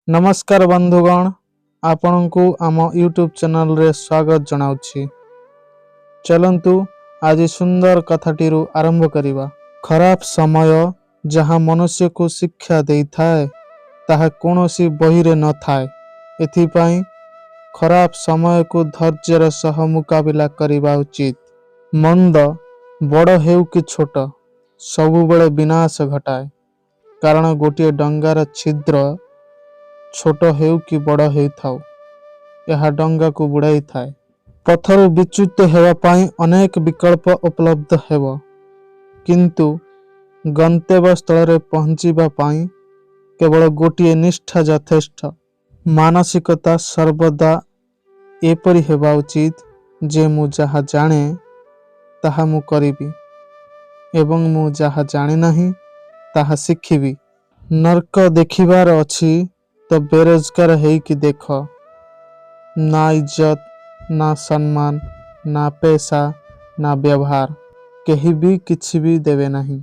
नमस्कार बंधुगण, आपण को आम यूट्यूब चैनल रे स्वागत जनाउछि। चलंतु आज सुंदर कथाटी आरंभ करिबा। खराब समय जहाँ मनुष्य को शिक्षा देई थाए ताहा कोनोसी बही रे न थाए। एथिपाई खराब समय को धैर्यर सह मुकाबिला करिबा उचित। मंद बड़ हेउ कि छोट सबु बेले विनाश घटाए, कारण गोटे डंगार छिद्र छोट हेउ कि बड़ हेउ थाउ यह डंगा को बुड़ाई थाए। पथरु विच्युत हेवा पाई अनेक विकल्प उपलब्ध हेब, किंतु गंतव्य स्थल रे पहुंचीबा पाई केवल गोटे निष्ठा यथेष्ट। मानसिकता सर्वदा एपरि हेबा उचित जे मु जहा जाने ताहा मु करिबी एवं मु जहा जाने नहीं ताहा शिखिबी। नर्क देखिबार अछि तो बेरोजगार है कि देख, ना इज्जत ना सम्मान ना पैसा ना व्यवहार केही भी किछि भी देवे नहीं।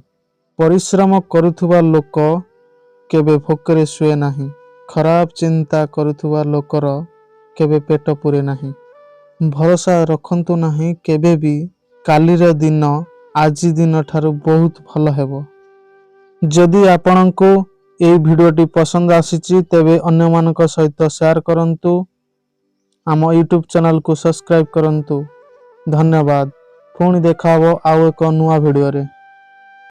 परिश्रम करुथुवा लोक केबे भोकरे सुए नहीं। खराब चिंता करुथुवा लोकर केबे पेट पुरे नहीं। भरोसा रखंतु नहीं केबे भी कालीर दिन आजी दिन ठारू बहुत भल हेबो। जदि आपनको এই ভিডিওটি পছন্দ আসিছি তেবে ଅନ୍ୟମାନଙ୍କ ସହିତ ସେୟାର କରନ୍ତୁ। ଆମ ୟୁଟ୍ୟୁବ ଚ୍ୟାନେଲକୁ ସବସ୍କ୍ରାଇବ କରନ୍ତୁ। ଧନ୍ୟବାଦ। ପୁଣି ଦେଖା ହେବ ଆଉ ଏକ ନୂଆ ଭିଡ଼ିଓରେ।